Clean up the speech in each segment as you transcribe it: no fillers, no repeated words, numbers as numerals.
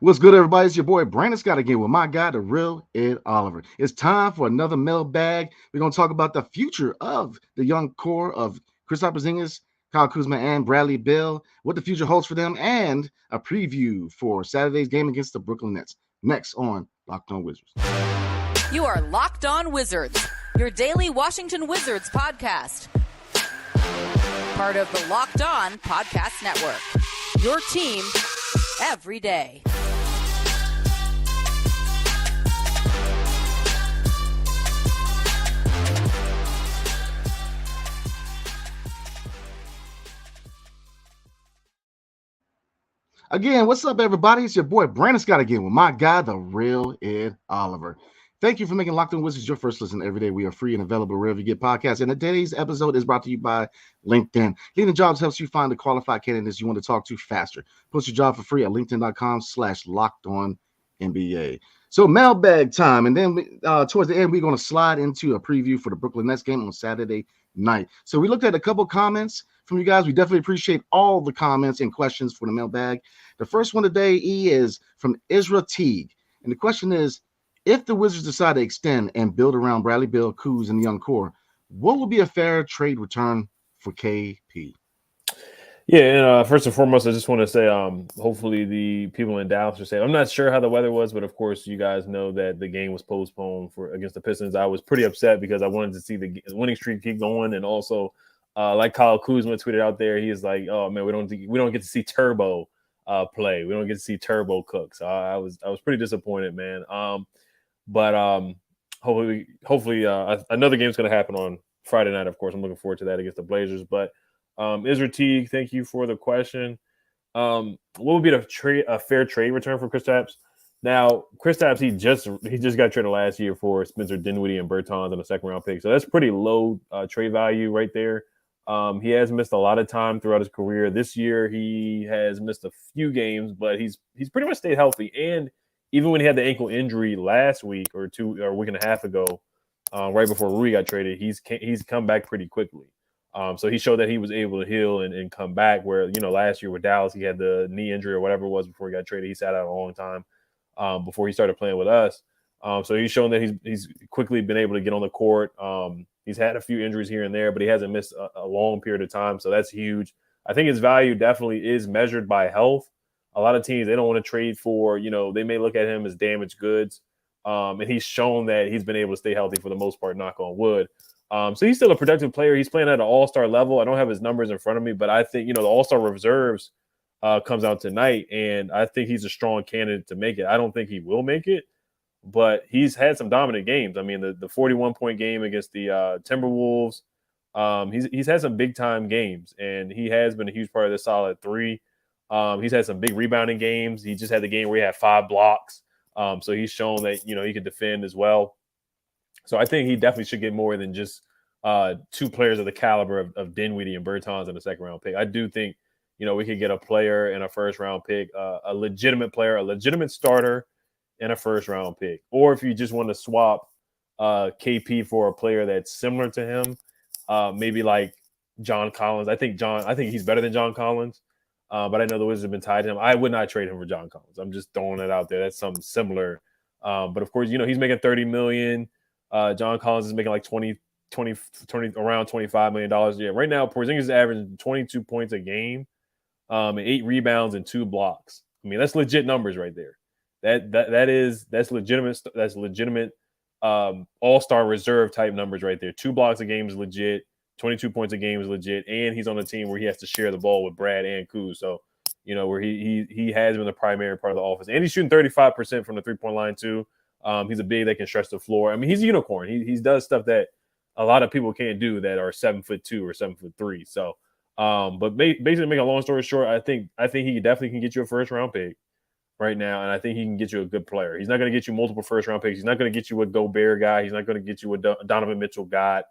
What's good, everybody? It's your boy Brandon Scott again with my guy, the real Ed Oliver. It's time for another mailbag. We're going to talk about the future of the young core of Kristaps Porzingis, Kyle Kuzma, and Bradley Beal, what the future holds for them, and a preview for Saturday's game against the Brooklyn Nets. Next on Locked On Wizards. You are Locked On Wizards, your daily Washington Wizards podcast. Part of the Locked On Podcast Network. Your team every day. Again, what's up, everybody? It's your boy Brandon Scott again with my guy, the real Ed Oliver. Thank you for making Locked On Wizards your first listen every day. We are free and available wherever you get podcasts. And today's episode is brought to you by LinkedIn. LinkedIn Jobs helps you find the qualified candidates you want to talk to faster. Post your job for free at linkedin.com/LockedOnNBA. So mailbag time. And then towards the end, we're going to slide into a preview for the Brooklyn Nets game on Saturday night. So we looked at a couple comments from you guys. We definitely appreciate all the comments and questions for the mailbag. The first one today, is from Israel Teague. And the question is, if the Wizards decide to extend and build around Bradley Beal, Kuz, and the young core, what would be a fair trade return for KP? Yeah, and first and foremost, I just want to say, hopefully the people in Dallas are safe. I'm not sure how the weather was, but of course, you guys know that the game was postponed against the Pistons. I was pretty upset because I wanted to see the winning streak keep going, and also, like Kyle Kuzma tweeted out there, he is like, "Oh man, we don't get to see Turbo play. We don't get to see Turbo cook." So I was pretty disappointed, man. But hopefully, another game's going to happen on Friday night. Of course, I'm looking forward to that against the Blazers. But Israel Teague, thank you for the question. What would be a fair trade return for Kristaps? Now, Kristaps, he just got traded last year for Spencer Dinwiddie and Bertans and a second-round pick. So that's pretty low trade value right there. He has missed a lot of time throughout his career. This year, he has missed a few games, but he's pretty much stayed healthy. And even when he had the ankle injury last week or a week and a half ago, right before Rui got traded, he's come back pretty quickly. So he showed that he was able to heal and come back, where, last year with Dallas, he had the knee injury or whatever it was before he got traded. He sat out a long time before he started playing with us. So he's shown that he's quickly been able to get on the court. He's had a few injuries here and there, but he hasn't missed a long period of time. So that's huge. I think his value definitely is measured by health. A lot of teams, they don't want to trade for, they may look at him as damaged goods. And he's shown that he's been able to stay healthy for the most part, knock on wood. So he's still a productive player. He's playing at an all-star level. I don't have his numbers in front of me, but I think, the all-star reserves comes out tonight, and I think he's a strong candidate to make it. I don't think he will make it, but he's had some dominant games. I mean, the 41-point game against the Timberwolves, he's had some big-time games, and he has been a huge part of the solid three. He's had some big rebounding games. He just had the game where he had 5 blocks. So he's shown that, he can defend as well. So I think he definitely should get more than just 2 players of the caliber of Dinwiddie and Bertans in the second-round pick. I do think, we could get a player in a first-round pick, a legitimate player, a legitimate starter in a first-round pick. Or if you just want to swap KP for a player that's similar to him, maybe like John Collins. I think he's better than John Collins. But I know the Wizards have been tied to him. I would not trade him for John Collins. I'm just throwing it out there. That's something similar. But of course, he's making $30 million. John Collins is making like 20 around $25 million. Yeah, right now Porzingis is averaging 22 points a game, and 8 rebounds and 2 blocks. I mean, that's legit numbers right there. That's legitimate. That's legitimate all-star reserve type numbers right there. 2 blocks a game is legit. 22 points a game is legit, and he's on a team where he has to share the ball with Brad and Kuz. So, where he has been the primary part of the offense. And he's shooting 35% from the three-point line, too. He's a big that can stretch the floor. I mean, he's a unicorn. He does stuff that a lot of people can't do that are 7'2" or 7'3". So, but basically, make a long story short, I think he definitely can get you a first-round pick right now, and I think he can get you a good player. He's not going to get you multiple first-round picks. He's not going to get you a Gobert guy. He's not going to get you a Donovan Mitchell guy.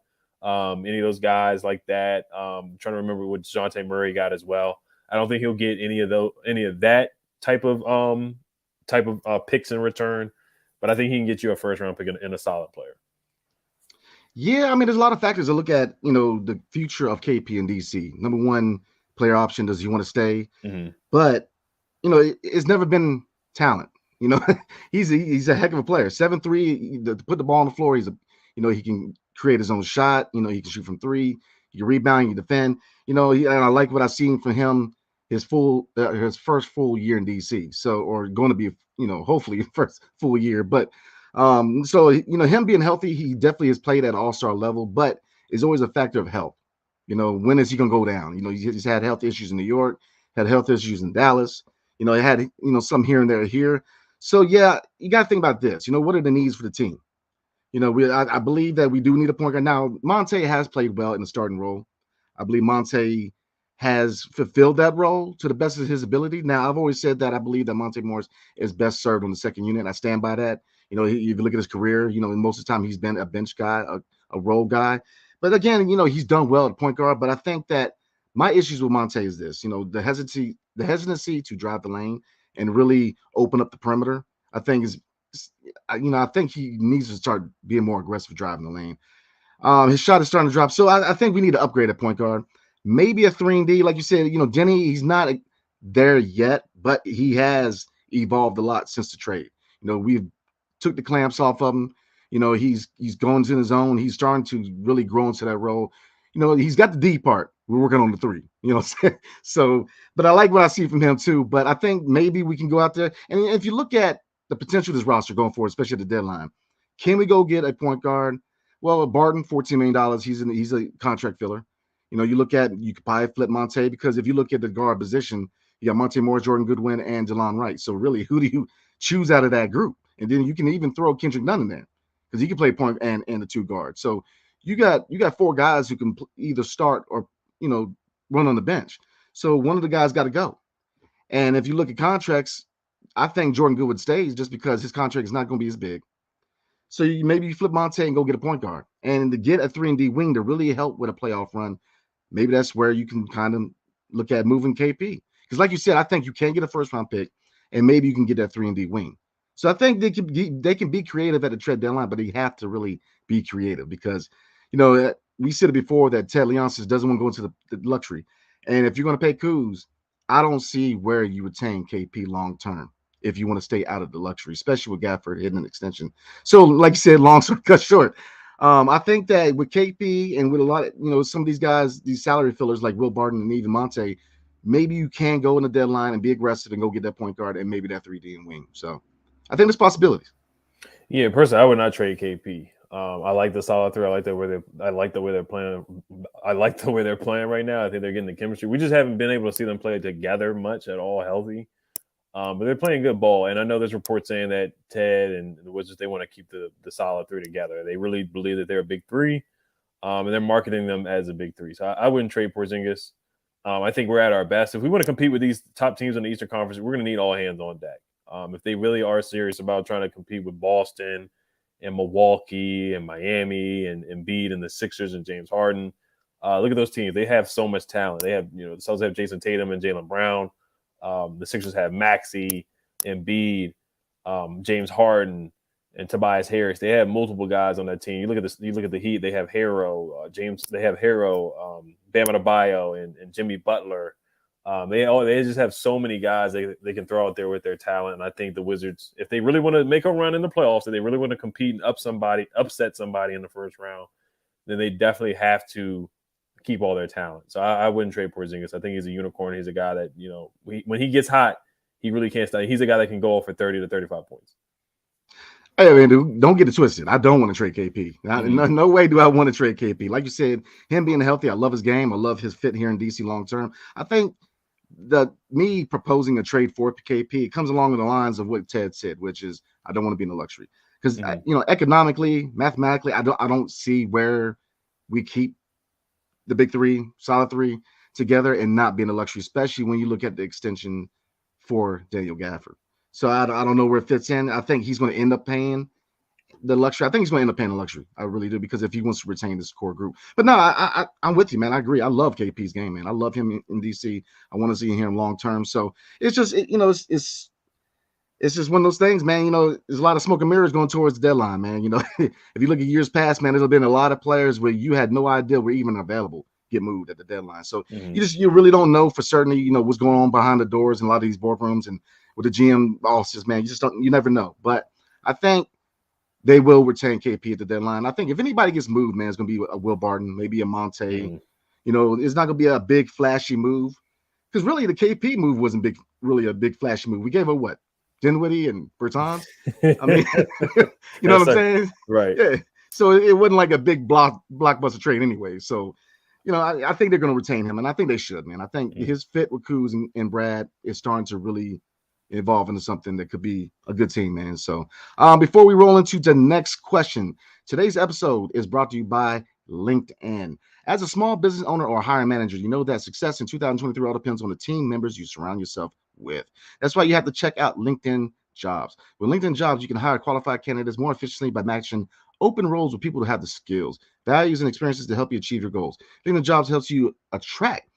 Any of those guys like that. I'm trying to remember what DeJounte Murray got as well. I don't think he'll get any of that type of picks in return, but I think he can get you a first round pick and a solid player. Yeah, I mean, there's a lot of factors to look at, the future of KP in DC. Number one, player option, does he want to stay? Mm-hmm. But, it's never been talent. You know, he's a heck of a player. 7'3", to put the ball on the floor. He can create his own shot. You know, he can shoot from three. He can rebound. He can defend. You know, and I like what I've seen from him his first full year in DC. So, or going to be, hopefully first full year. But so him being healthy, he definitely has played at an all-star level, but it's always a factor of health. You know, when is he gonna go down? You know, he's had health issues in New York, had health issues in Dallas. You know, he had some here and there here. So yeah, you got to think about this. You know, what are the needs for the team? You know, I believe that we do need a point guard. Now, Monte has played well in the starting role. I believe Monte has fulfilled that role to the best of his ability. Now, I've always said that I believe that Monte Morris is best served on the second unit. I stand by that. You know, if you look at his career, most of the time he's been a bench guy, a role guy. But again, he's done well at point guard. But I think that my issues with Monte is this, the hesitancy to drive the lane and really open up the perimeter. I think I think he needs to start being more aggressive driving the lane. His shot is starting to drop. So I think we need to upgrade at point guard. Maybe a 3-and-D, like you said, Denny, he's not there yet, but he has evolved a lot since the trade. We've took the clamps off of him. He's going to his own. He's starting to really grow into that role. He's got the D part. We're working on the 3. So, but I like what I see from him too. But I think maybe we can go out there. And if you look at the potential of this roster going forward, especially at the deadline, can we go get a point guard? Well, Barton, $14 million. He's a contract filler. You could probably flip Monte, because if you look at the guard position, you got Monte Morris, Jordan Goodwin, and Delon Wright. So really, who do you choose out of that group? And then you can even throw Kendrick Nunn in there, because he can play point and the 2 guards. So you got 4 guys who can either start or run on the bench. So one of the guys got to go. And if you look at contracts, I think Jordan Goodwin stays just because his contract is not going to be as big. So maybe you flip Monte and go get a point guard, and to get a 3-and-D wing to really help with a playoff run. Maybe that's where you can kind of look at moving KP, because like you said, I think you can get a first round pick, and maybe you can get that 3-and-D wing. So I think they can be creative at the trade deadline, but they have to really be creative, because we said it before that Ted Leonsis doesn't want to go into the luxury, and if you're going to pay Kuz, I don't see where you retain KP long term if you want to stay out of the luxury, especially with Gafford hitting an extension. So like you said, long story cut short, I think that with KP and with a lot of some of these guys, these salary fillers like Will Barton and even Monte, maybe you can go in the deadline and be aggressive and go get that point guard and maybe that 3D and wing. So I think there's possibilities. Yeah, personally, I would not trade KP. I like the solid 3. I like the way they're playing. I like the way they're playing right now. I think they're getting the chemistry. We just haven't been able to see them play together much at all, healthy. But they're playing good ball. And I know there's reports saying that Ted and the Wizards, they want to keep the solid 3 together. They really believe that they're a big 3, and they're marketing them as a big 3. So I wouldn't trade Porzingis. I think we're at our best. If we want to compete with these top teams in the Eastern Conference, we're going to need all hands on deck. If they really are serious about trying to compete with Boston and Milwaukee and Miami and Embiid and the Sixers and James Harden, look at those teams. They have so much talent. They have, the Celtics have Jason Tatum and Jaylen Brown. The Sixers have Maxey, Embiid, James Harden, and Tobias Harris. They have multiple guys on that team. You look at the Heat. They have Harrow, Bam Adebayo, and Jimmy Butler. They just have so many guys they can throw out there with their talent. And I think the Wizards, if they really want to make a run in the playoffs, if they really want to compete and upset somebody in the first round, then they definitely have to keep all their talent. So I wouldn't trade Porzingis. I think he's a unicorn. He's a guy that, when he gets hot, he really can't stop. He's a guy that can go for 30 to 35 points. Hey, man, dude, don't get it twisted. I don't want to trade KP. No way do I want to trade KP. Like you said, him being healthy, I love his game. I love his fit here in DC long term. I think me proposing a trade for KP, it comes along the lines of what Ted said, which is I don't want to be in the luxury. Because economically, mathematically, I don't see where we keep the big 3, solid 3 together and not be in the luxury, especially when you look at the extension for Daniel Gafford. So I don't know where it fits in. I think he's going to end up paying the luxury. I think he's going to end up paying the luxury. I really do, because if he wants to retain this core group. But no, I'm with you, man. I agree. I love KP's game, man. I love him in DC. I want to see him long term. So it's just, it's just one of those things, man. There's a lot of smoke and mirrors going towards the deadline, man. If you look at years past, man, there's been a lot of players where you had no idea were even available get moved at the deadline. So you really don't know for certain, what's going on behind the doors in a lot of these boardrooms and with the GM bosses, man. You never know. But I think they will retain KP at the deadline. I think if anybody gets moved, man, it's going to be a Will Barton, maybe a Monte. You know, it's not going to be a big flashy move because really the KP move wasn't really a big flashy move. We gave her what? Dinwiddie and Bertans. I mean, you know what I'm saying? Right. Yeah. So it wasn't like a big blockbuster trade anyway. So, you know, I think they're going to retain him, and I think they should, man. I think his fit with Kuz and Brad is starting to really evolve into something that could be a good team, man. So before we roll into the next question, today's episode is brought to you by LinkedIn. As a small business owner or hiring manager, you know that success in 2023 all depends on the team members you surround yourself with. That's why you have to check out LinkedIn Jobs. With LinkedIn Jobs, you can hire qualified candidates more efficiently by matching open roles with people who have the skills, values, and experiences to help you achieve your goals. LinkedIn Jobs helps you attract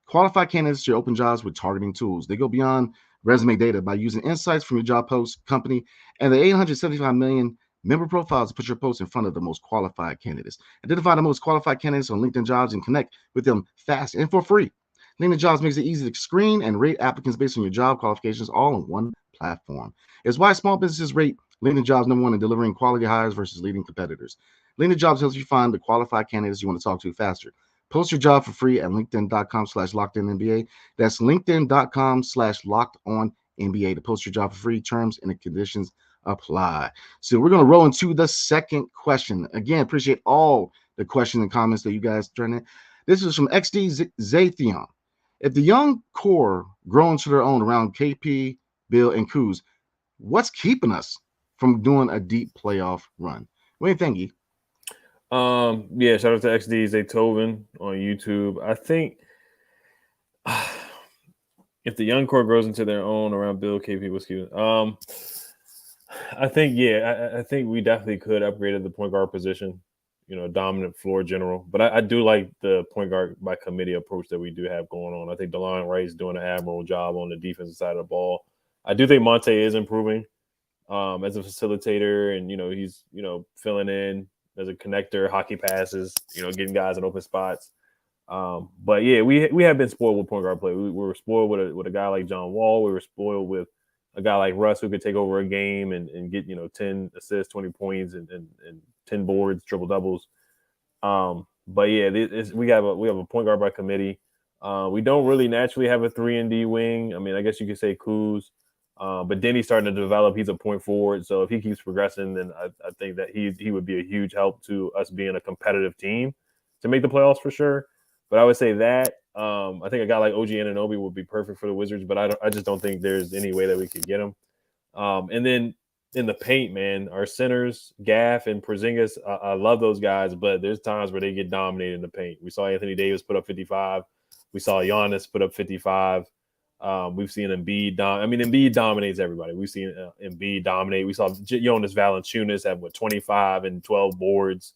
qualified candidates to your open jobs with targeting tools. They go beyond resume data by using insights from your job post, company, and the 875 million member profiles to put your posts in front of the most qualified candidates. Identify the most qualified candidates on LinkedIn Jobs and connect with them fast and for free. LinkedIn Jobs makes it easy to screen and rate applicants based on your job qualifications all on one platform. It's why small businesses rate LinkedIn Jobs #1 in delivering quality hires versus leading competitors. LinkedIn Jobs helps you find the qualified candidates you want to talk to faster. Post your job for free at linkedin.com/lockedonnba. That's linkedin.com/lockedonnba to post your job for free. Terms and the conditions apply. So we're going to roll into the second question. Again, appreciate all the questions and comments that you guys turn in. This is from XD Zathion. If the young core grow into their own around KP, Bill, and Kuz, what's keeping us from doing a deep playoff run? What do you think, E? Yeah, shout out to XD Zaytoven on YouTube. I think if the young core grows into their own around Bill, KP, Whiskey, I think I think we definitely could upgrade at the point guard position. You know, dominant floor general. But I do like the point guard by committee approach that we do have going on. I think DeLon Wright is doing an admirable job on the defensive side of the ball. I do think Monte is improving as a facilitator, and he's filling in as a connector, hockey passes, getting guys in open spots. But yeah, we have been spoiled with point guard play. We were spoiled with a guy like John Wall. We were spoiled with a guy like Russ who could take over a game and get 10 assists, 20 points, and 10 boards, triple doubles. But yeah, we have a point guard by committee. We don't really naturally have a 3-and-D wing. I mean, I guess you could say Kuz. But Denny's starting to develop. He's a point forward. So if he keeps progressing, then I think that he would be a huge help to us being a competitive team to make the playoffs for sure. But I would say that I think a guy like OG Anunoby would be perfect for the Wizards, but I just don't think there's any way that we could get him. And then in the paint, man, our centers, Gaff and Porzingis, I love those guys, but there's times where they get dominated in the paint. We saw Anthony Davis put up 55. We saw Giannis put up 55. We've seen Embiid Embiid dominates everybody. We've seen Embiid dominate. We saw Jonas Valanciunas have 25 and 12 boards.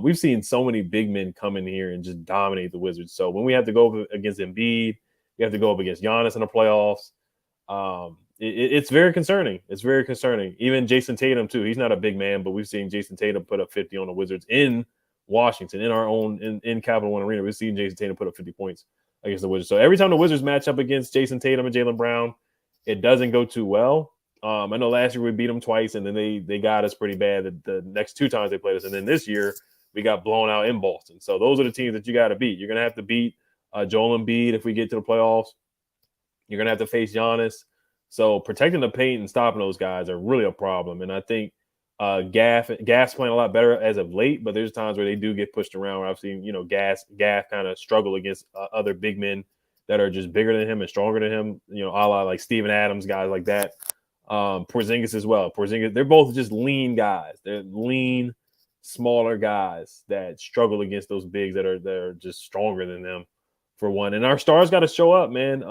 We've seen so many big men come in here and just dominate the Wizards. So when we have to go up against Embiid, we have to go up against Giannis in the playoffs. It's very concerning. It's very concerning. Even Jason Tatum too. He's not a big man, but we've seen Jason Tatum put up 50 on the Wizards in Washington, in our own in Capital One Arena. We've seen Jason Tatum put up 50 points against the Wizards. So every time the Wizards match up against Jason Tatum and Jaylen Brown, it doesn't go too well. I know last year we beat them twice, and then they got us pretty bad the next two times they played us. And then this year we got blown out in Boston. So those are the teams that you got to beat. You're going to have to beat Joel Embiid if we get to the playoffs. You're going to have to face Giannis. So protecting the paint and stopping those guys are really a problem. And I think Gaff's playing a lot better as of late, but there's times where they do get pushed around where I've seen, Gaff kind of struggle against other big men that are just bigger than him and stronger than him, a la like Steven Adams, guys like that. Porzingis as well. They're both just lean guys. They're lean, smaller guys that struggle against those bigs that are just stronger than them, for one. And our stars got to show up, man.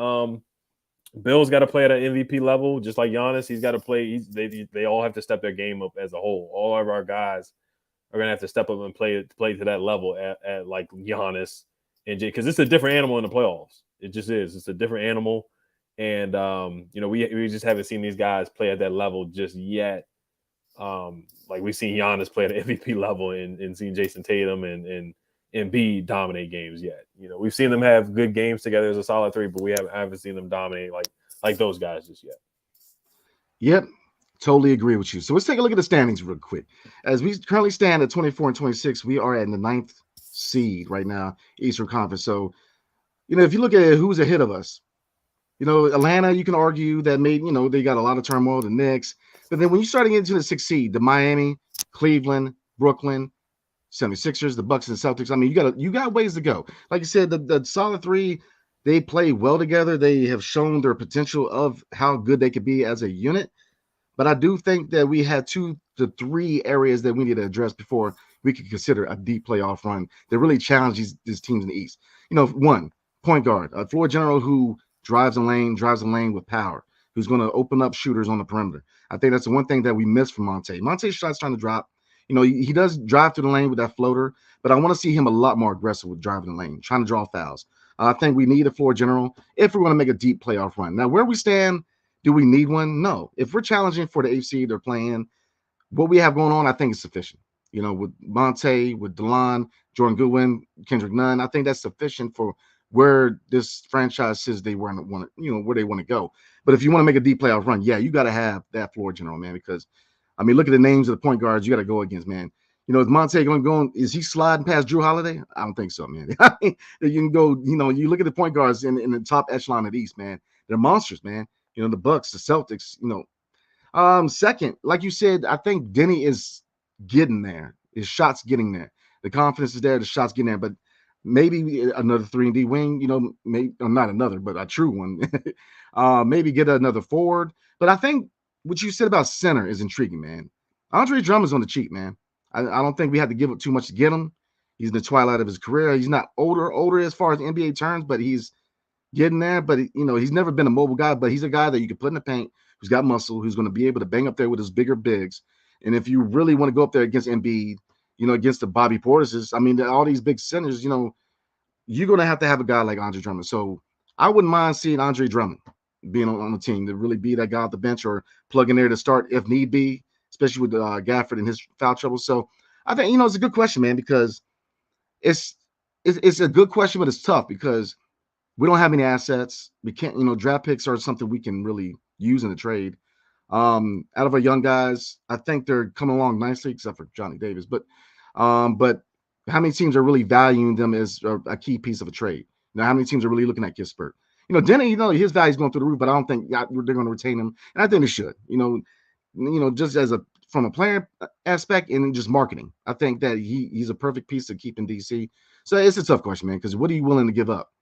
Bill's got to play at an MVP level, just like Giannis. He's got to play. They all have to step their game up as a whole. All of our guys are going to have to step up and play to that level at like Giannis and Jay, because it's a different animal in the playoffs. It just is. It's a different animal. And, we just haven't seen these guys play at that level just yet. Like we've seen Giannis play at an MVP level and seen Jason Tatum and Embiid dominate games yet. We've seen them have good games together as a solid three, but I haven't seen them dominate like those guys just yet. Yep, totally agree with you. So let's take a look at the standings real quick. As we currently stand at 24 and 26, we are at the ninth seed right now, Eastern Conference. So, if you look at who's ahead of us, Atlanta, you can argue that they got a lot of turmoil, the Knicks. But then when you start getting into the sixth seed, the Miami, Cleveland, Brooklyn, 76ers, the Bucks and Celtics. I mean, you got ways to go. Like you said, the solid three, they play well together. They have shown their potential of how good they could be as a unit. But I do think that we had 2 to 3 areas that we need to address before we could consider a deep playoff run that really challenges these teams in the East. One, point guard, a floor general who drives a lane with power, who's going to open up shooters on the perimeter. I think that's the one thing that we missed from Monte. Monte's shots trying to drop. He does drive through the lane with that floater, but I want to see him a lot more aggressive with driving the lane, trying to draw fouls. I think we need a floor general if we're going to make a deep playoff run. Now, where we stand, do we need one? No. If we're challenging for the AFC they're playing, what we have going on, I think is sufficient. With Monte, with DeLon, Jordan Goodwin, Kendrick Nunn, I think that's sufficient for where this franchise says they want to, where they want to go. But if you want to make a deep playoff run, yeah, you got to have that floor general, man, because look at the names of the point guards you got to go against, man. Is Monte going? Is he sliding past Drew Holiday? I don't think so, man. You can go. You look at the point guards in the top echelon of the East, man. They're monsters, man. The Bucks, the Celtics. Second, like you said, I think Denny is getting there. His shots getting there. The confidence is there. The shots getting there. But maybe another 3-and-D wing. Maybe not another, but a true one. Maybe get another forward. But I think what you said about center is intriguing, man. Andre Drummond's on the cheap, man. I don't think we had to give up too much to get him. He's in the twilight of his career. He's not older as far as NBA terms, but he's getting there. But he's never been a mobile guy, but he's a guy that you can put in the paint, who's got muscle, who's going to be able to bang up there with his bigger bigs. And if you really want to go up there against Embiid, against the Bobby Portises, all these big centers, you're going to have a guy like Andre Drummond. So I wouldn't mind seeing Andre Drummond being on the team to really be that guy off the bench or plug in there to start if need be, especially with Gafford and his foul trouble. So I think, it's a good question, man, because it's a good question, but it's tough because we don't have any assets. We can't, draft picks are something we can really use in the trade. Out of our young guys, I think they're coming along nicely, except for Johnny Davis. But how many teams are really valuing them as a key piece of a trade? How many teams are really looking at Kispert? Denny, his value's going through the roof, but I don't think they're going to retain him, and I think they should. Just from a player aspect and just marketing, I think that he's a perfect piece to keep in DC. So it's a tough question, man, because what are you willing to give up?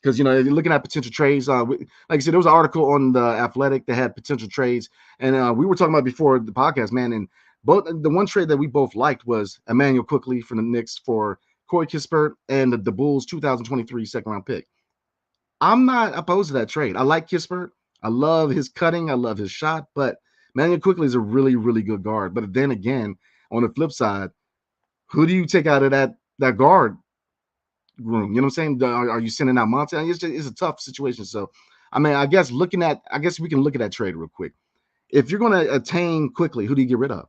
Because, you're looking at potential trades. Like I said, there was an article on the Athletic that had potential trades. And we were talking about before the podcast, man. And the one trade that we both liked was Emmanuel Quickley from the Knicks for Corey Kispert and the Bulls 2023 second-round pick. I'm not opposed to that trade. I like Kispert. I love his cutting. I love his shot. But Emmanuel Quickley is a really, really good guard. But then again, on the flip side, who do you take out of that guard room? You know what I'm saying? Are you sending out Monte? It's a tough situation. So, I guess we can look at that trade real quick. If you're going to attain Quickley, who do you get rid of?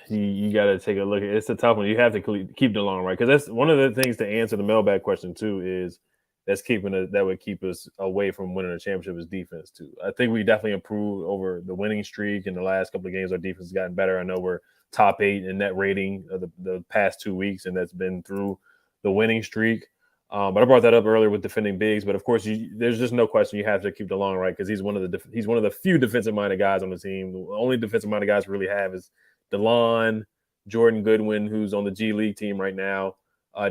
You got to take a look. It's a tough one. You have to keep DeLon, right? Because that's one of the things to answer the mailbag question too. Is that would keep us away from winning a championship is defense too. I think we definitely improved over the winning streak in the last couple of games. Our defense has gotten better. I know we're top 8 in net rating of the past 2 weeks, and that's been through the winning streak. But I brought that up earlier with defending bigs. But of course, there's just no question you have to keep DeLon, right? Because he's one of the few defensive-minded guys on the team. The only defensive-minded guys we really have is DeLon, Jordan Goodwin, who's on the G League team right now,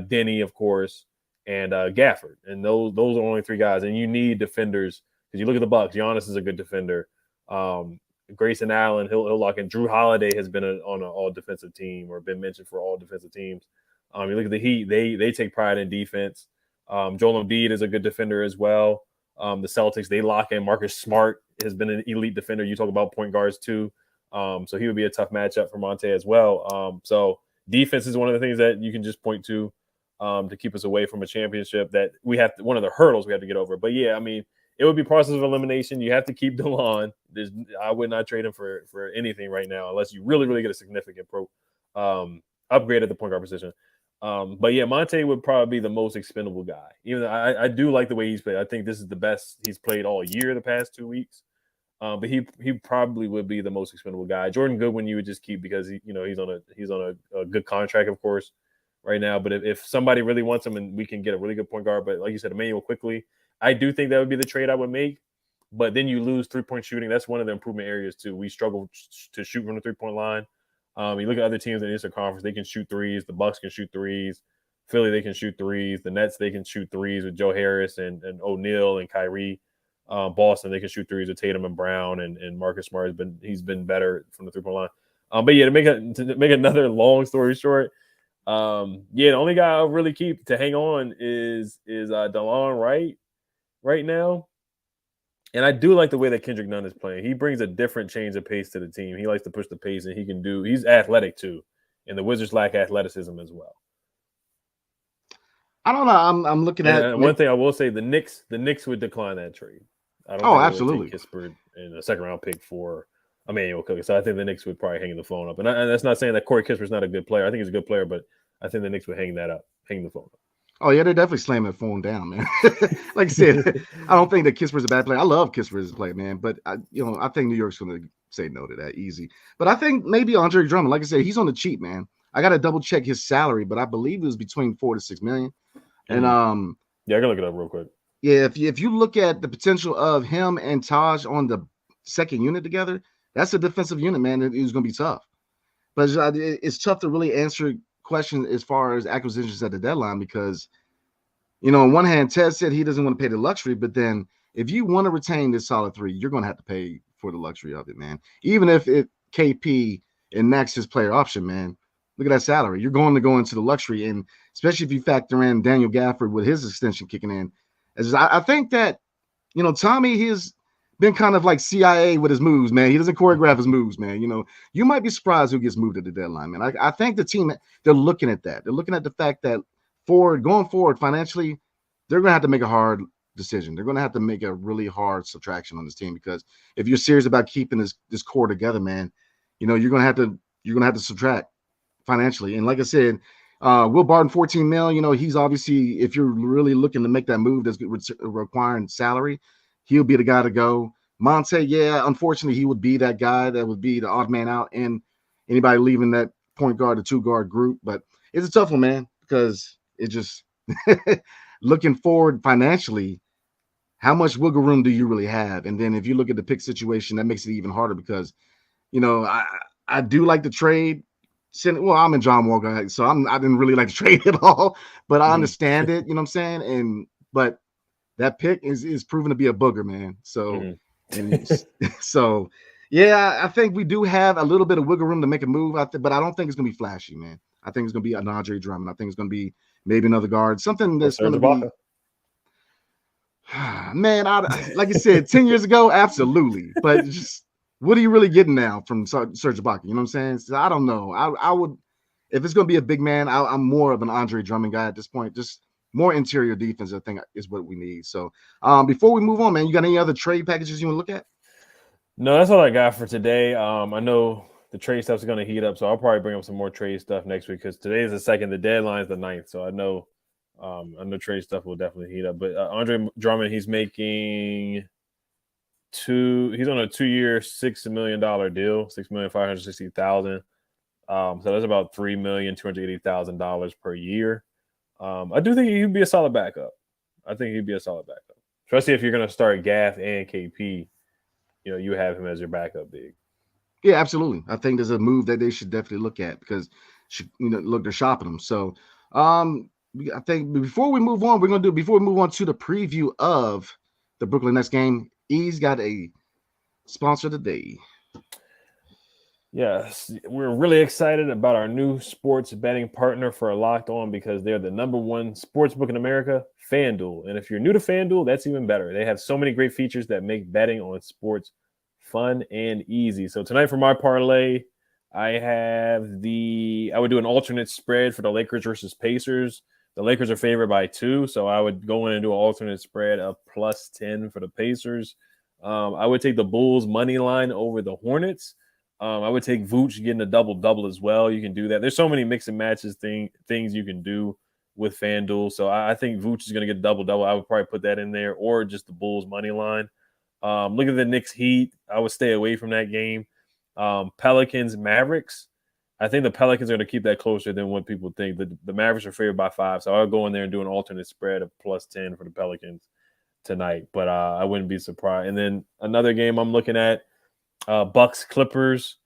Denny, of course, and Gafford. And those are only 3 guys. And you need defenders because you look at the Bucks. Giannis is a good defender. Grayson Allen, he'll lock in. Drew Holiday has been on an all-defensive team or been mentioned for all defensive teams. You look at the Heat; they take pride in defense. Joel Embiid is a good defender as well. The Celtics, they lock in. Marcus Smart has been an elite defender. You talk about point guards too. So he would be a tough matchup for Monte as well. So defense is one of the things that you can just point to keep us away from a championship that we have one of the hurdles we have to get over. But yeah, it would be process of elimination. You have to keep DeLon. I would not trade him for anything right now unless you really, really get a significant upgrade at the point guard position. But yeah, Monte would probably be the most expendable guy. Even though I do like the way he's played. I think this is the best he's played all year the past 2 weeks. But he probably would be the most expendable guy. Jordan Goodwin you would just keep because he's on a good contract, of course, right now. But if somebody really wants him and we can get a really good point guard, but like you said, Emmanuel quickly, I do think that would be the trade I would make. But then you lose 3-point shooting. That's one of the improvement areas too. We struggle to shoot from the 3-point line. You look at other teams in the Eastern Conference; they can shoot threes. The Bucks can shoot threes. Philly, they can shoot threes. The Nets, they can shoot threes with Joe Harris and O'Neal and Kyrie. Boston, they can shoot threes with Tatum and Brown and Marcus Smart he's been better from the 3-point line. But yeah, to make another long story short, the only guy I'll really keep to hang on is DeLon Wright right now. And I do like the way that Kendrick Nunn is playing. He brings a different change of pace to the team. He likes to push the pace, and he's athletic too. And the Wizards lack athleticism as well. I don't know. I'm looking at one thing I will say: the Knicks would decline that trade. I don't think absolutely. Kispert in a second round pick for Emmanuel Cookie. So I think the Knicks would probably hang the phone up. And that's not saying that Corey Kispert's not a good player. I think he's a good player, but I think the Knicks would hang the phone up. Oh, yeah, they're definitely slamming the phone down, man. Like I said, I don't think that Kispert's a bad player. I love Kispert as a player, man. But, I think New York's going to say no to that easy. But I think maybe Andre Drummond, like I said, he's on the cheap, man. I got to double check his salary, but I believe it was between $4 to $6 million. And yeah, I can look it up real quick. Yeah, if you look at the potential of him and Taj on the second unit together, that's a defensive unit, man. It's going to be tough. But it's tough to really answer questions as far as acquisitions at the deadline because, on one hand, Ted said he doesn't want to pay the luxury, but then if you want to retain this solid three, you're going to have to pay for the luxury of it, man. Even if KP and Max his player option, man. Look at that salary. You're going to go into the luxury, and especially if you factor in Daniel Gafford with his extension kicking in. I think that, Tommy, he's been kind of like CIA with his moves, man. He doesn't choreograph his moves, man. You might be surprised who gets moved at the deadline, man. I think the team, they're looking at that. They're looking at the fact that going forward financially, they're going to have to make a hard decision. They're going to have to make a really hard subtraction on this team because if you're serious about keeping this core together, man, you're going to have to subtract financially. And like I said, Will Barton, $14 million, he's obviously, if you're really looking to make that move that's requiring salary, he'll be the guy to go. Monte, yeah, unfortunately, he would be that guy that would be the odd man out and anybody leaving that point guard to 2-guard group. But it's a tough one, man, because it just looking forward financially, how much wiggle room do you really have? And then if you look at the pick situation, that makes it even harder because, I do like the trade. Well, I'm a John Wall guy, so I didn't really like the trade at all, but I understand it, you know what I'm saying? But that pick is proven to be a booger, man. So, so yeah, I think we do have a little bit of wiggle room to make a move out there, but I don't think it's gonna be flashy, man. I think it's gonna be an Andre Drummond. I think it's gonna be maybe another guard, something that's gonna be. Man, like I said, 10 years ago, absolutely, but just. What are you really getting now from Serge Ibaka? You know what I'm saying? So I don't know. I would, if it's going to be a big man, I'm more of an Andre Drummond guy at this point. Just more interior defense, I think, is what we need. So before we move on, man, you got any other trade packages you want to look at? No, that's all I got for today. I know the trade stuff is going to heat up, so I'll probably bring up some more trade stuff next week because today is the 2nd. The deadline is the 9th, so I know trade stuff will definitely heat up. But Andre Drummond, he's making – he's on a 2-year, $6 million deal, $6,560,000. So that's about $3,280,000 per year. I do think he'd be a solid backup. Especially if you're going to start Gaff and KP. You have him as your backup big. Yeah, absolutely. I think there's a move that they should definitely look at because look, they're shopping them. So I think before we move on to the preview of the Brooklyn Nets game. He's got a sponsor today. Yes, we're really excited about our new sports betting partner for Locked On because they're the #1 sports book in America, FanDuel. And if you're new to FanDuel, that's even better. They have so many great features that make betting on sports fun and easy. So tonight for my parlay, I would do an alternate spread for the Lakers versus Pacers. The Lakers are favored by 2, so I would go in and do an alternate spread of +10 for the Pacers. I would take the Bulls money line over the Hornets. I would take Vooch getting a double-double as well. You can do that. There's so many mix and matches things you can do with FanDuel. So I think Vooch is going to get a double-double. I would probably put that in there, or just the Bulls money line. Look at the Knicks Heat. I would stay away from that game. Pelicans Mavericks. I think the Pelicans are going to keep that closer than what people think. The Mavericks are favored by 5, so I'll go in there and do an alternate spread of +10 for the Pelicans tonight. But I wouldn't be surprised. And then another game I'm looking at, Bucks Clippers.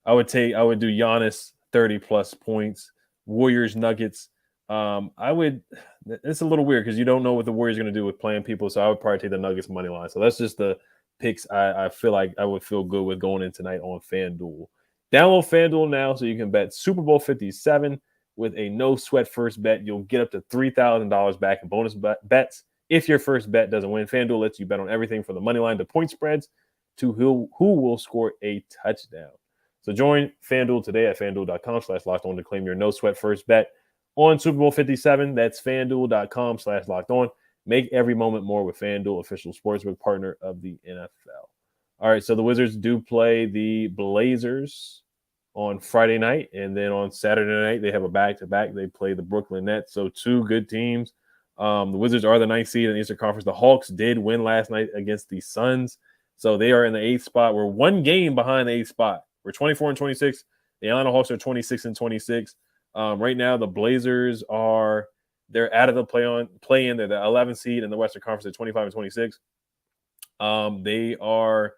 I would do Giannis 30+ points. Warriors Nuggets. It's a little weird because you don't know what the Warriors are going to do with playing people, so I would probably take the Nuggets money line. So that's just the picks I feel like I would feel good with going in tonight on FanDuel. Download FanDuel now so you can bet Super Bowl 57 with a no sweat first bet. You'll get up to $3,000 back in bonus bets if your first bet doesn't win. FanDuel lets you bet on everything from the money line to point spreads to who will score a touchdown. So join FanDuel today at FanDuel.com/lockedon to claim your no sweat first bet on Super Bowl 57. That's FanDuel.com/lockedon. Make every moment more with FanDuel, official sportsbook partner of the NFL. All right, so the Wizards do play the Blazers on Friday night, and then on Saturday night they have a back-to-back. They play the Brooklyn Nets, so two good teams. The Wizards are the 9th seed in the Eastern Conference. The Hawks did win last night against the Suns, so they are in the 8th spot. We're one game behind the 8th spot. We're 24-26. The Atlanta Hawks are 26-26. Right now, the Blazers they're out of the play-in. They're the 11th seed in the Western Conference at 25-26. They are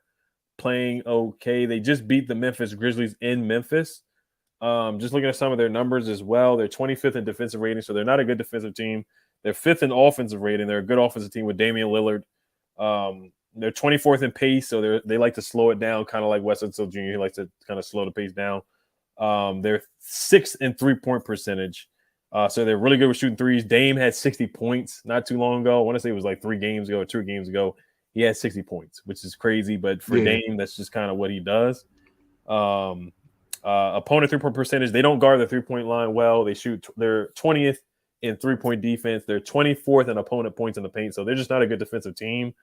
playing okay. They just beat the Memphis Grizzlies in Memphis. Just looking at some of their numbers as well, they're 25th in defensive rating, so they're not a good defensive team. They're 5th in offensive rating. They're a good offensive team with Damian Lillard. They're 24th in pace, so they like to slow it down, kind of like Wes Unseld Jr. He likes to kind of slow the pace down. They're 6th in three-point percentage. So they're really good with shooting threes. Dame had 60 points not too long ago. I want to say it was like 3 games ago or 2 games ago. He had 60 points, which is crazy. But for Dame, that's just kind of what he does. Opponent three-point percentage, they don't guard the three-point line well. They're 20th in three-point defense. They're 24th in opponent points in the paint. So they're just not a good defensive team.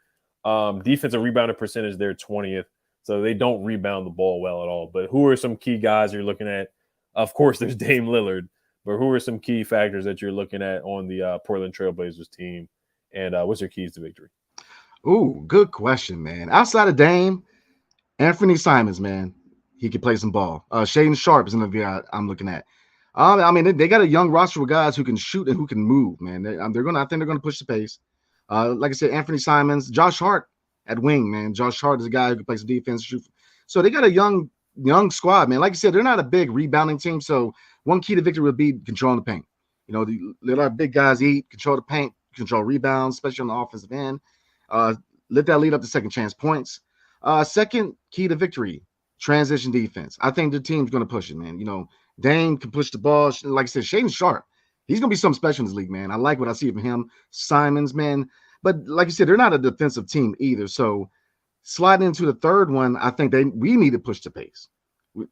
Defensive rebounding percentage, they're 20th. So they don't rebound the ball well at all. But who are some key guys you're looking at? Of course, there's Dame Lillard. But who are some key factors that you're looking at on the Portland Trailblazers team? And what's your keys to victory? Ooh, good question, man. Outside of Dame, Anthony Simons, man, he can play some ball. Shaden Sharp is another I'm looking at. I mean, they got a young roster of guys who can shoot and who can move, man. I think they're gonna push the pace. Like I said, Anthony Simons, Josh Hart at wing, man. Josh Hart is a guy who can play some defense, shoot. So they got a young squad, man. Like I said, they're not a big rebounding team. So one key to victory would be controlling the paint. You know, let our big guys eat, control the paint, control rebounds, especially on the offensive end. Let that lead up to second chance points. Second key to victory, transition defense. I think the team's going to push it, man. You know, Dame can push the ball. Like I said, Shaden Sharp, he's going to be something special in this league, man. I like what I see from him. Simons, man. But like you said, they're not a defensive team either. So sliding into the third one, I think we need to push the pace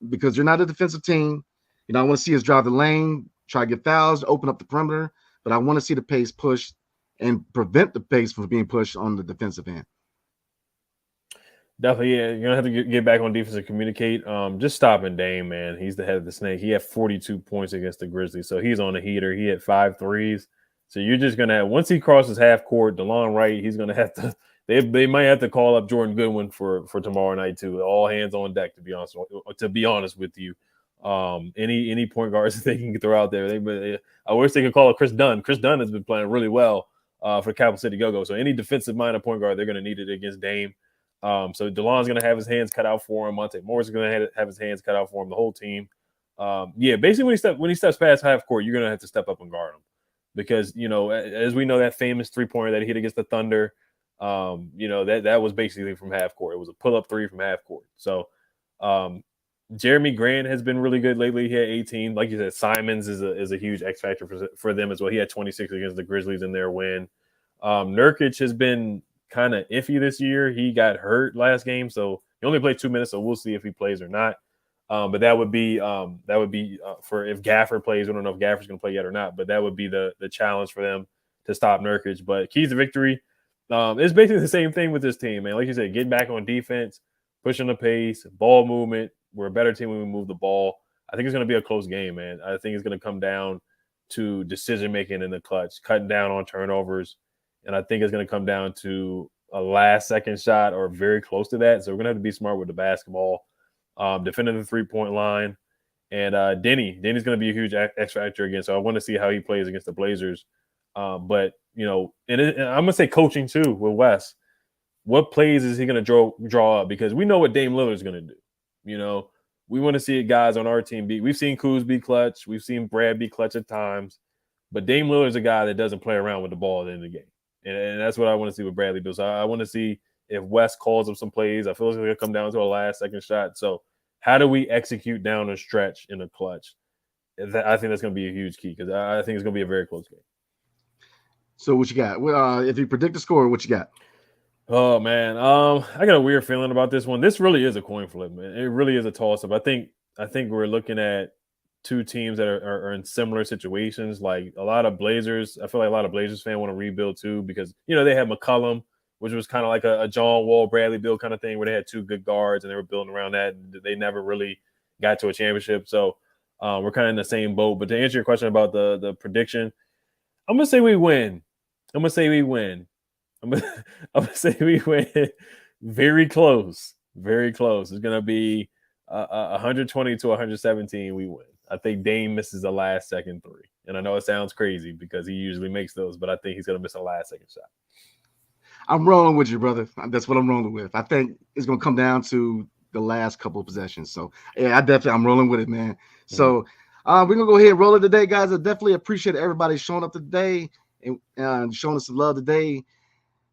because they're not a defensive team. You know, I want to see us drive the lane, try to get fouls, open up the perimeter, but I want to see the pace pushed and prevent the pace from being pushed on the defensive end. Definitely, yeah. You're going to have to get back on defense and communicate. Just stopping Dame, man. He's the head of the snake. He had 42 points against the Grizzlies, so he's on a heater. He had 5 threes. So you're just going to have – once he crosses half court, DeLon Wright, he's going to have to – they might have to call up Jordan Goodwin for tomorrow night too. All hands on deck, to be honest with you. Any point guards that they can throw out there. I wish they could call it Chris Dunn. Chris Dunn has been playing really well for Capital City Go-Go. So any defensive-minded point guard, they're going to need it against Dame. So DeLon's going to have his hands cut out for him. Monte Morris is going to have his hands cut out for him. The whole team. Basically when he steps past half court, you're going to have to step up and guard him because you know as we know that famous 3-pointer that he hit against the Thunder. That was basically from half court. It was a pull-up 3 from half court. So Jeremy Grant has been really good lately. He had 18. Like you said, Simons is a huge X factor for them as well. He had 26 against the Grizzlies in their win. Nurkic has been kind of iffy this year. He got hurt last game, so he only played 2 minutes. So we'll see if he plays or not. But that would be for if Gafford plays. We don't know if Gafford's going to play yet or not. But that would be the challenge for them to stop Nurkic. But keys to victory. It's basically the same thing with this team, man. Like you said, getting back on defense, pushing the pace, ball movement, We're a better team when we move the ball. I think it's going to be a close game, man. I think it's going to come down to decision-making in the clutch, cutting down on turnovers. And I think it's going to come down to a last-second shot or very close to that. So we're going to have to be smart with the basketball, defending the three-point line. And Denny's going to be a huge X factor again. So I want to see how he plays against the Blazers. But, and I'm going to say coaching too with Wes. What plays is he going to draw up? Because we know what Dame Lillard's going to do. We want to see guys on our team we've seen Kuz be clutch. We've seen Brad be clutch at times. But Dame Lillard's a guy that doesn't play around with the ball at the end of the game. And that's what I want to see with Bradley Beal. So I want to see if Wes calls up some plays. I feel it's going to come down to a last-second shot. So how do we execute down a stretch in a clutch? I think that's going to be a huge key because I think it's going to be a very close game. So what you got? Well, if you predict the score, what you got? Oh, man. I got a weird feeling about this one. This really is a coin flip, man. It really is a toss-up. I think we're looking at two teams that are in similar situations. Like a lot of Blazers, I feel like a lot of Blazers fans want to rebuild too because, they had McCollum, which was kind of like a John Wall, Bradley Beal kind of thing where they had two good guards and they were building around that. And they never really got to a championship. So we're kind of in the same boat. But to answer your question about the prediction, I'm going to say we win. I'm going to say we win. I'm gonna say we win very close. Very close. It's going to be 120 to 117 we win. I think Dame misses a last-second three. And I know it sounds crazy because he usually makes those, but I think he's going to miss a last-second shot. I'm rolling with you, brother. That's what I'm rolling with. I think it's going to come down to the last couple of possessions. So, yeah, I'm rolling with it, man. Mm-hmm. So, we're going to go ahead and roll it today, guys. I definitely appreciate everybody showing up today and showing us some love today.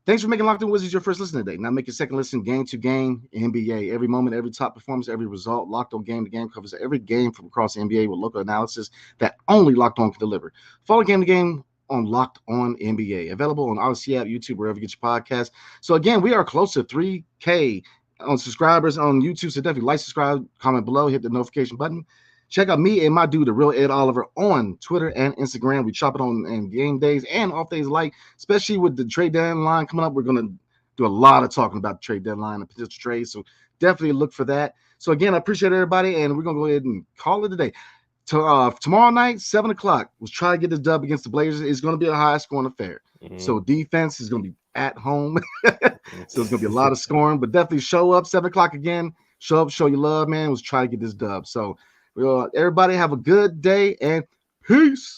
Thanks for making Locked On Wizards your first listen today. Now make your second listen game to game NBA. Every moment, every top performance, every result. Locked On Game to Game covers every game from across the NBA with local analysis that only Locked On can deliver. Follow Game to Game on Locked On NBA. Available on Odyssey app, YouTube, wherever you get your podcast. So again, we are close to 3K on subscribers on YouTube. So definitely like, subscribe, comment below, hit the notification button. Check out me and my dude, the real Ed Oliver, on Twitter and Instagram. We chop it on game days and off days alike, especially with the trade deadline coming up. We're going to do a lot of talking about the trade deadline and potential trades. So definitely look for that. So again, I appreciate everybody, and we're going to go ahead and call it a day. Tomorrow night, 7 o'clock, we'll try to get this dub against the Blazers. It's going to be a high-scoring affair. Mm-hmm. So defense is going to be at home. So it's going to be a lot of scoring, but definitely show up 7 o'clock again. Show up, show your love, man. Let's try to get this dub. So everybody have a good day and peace.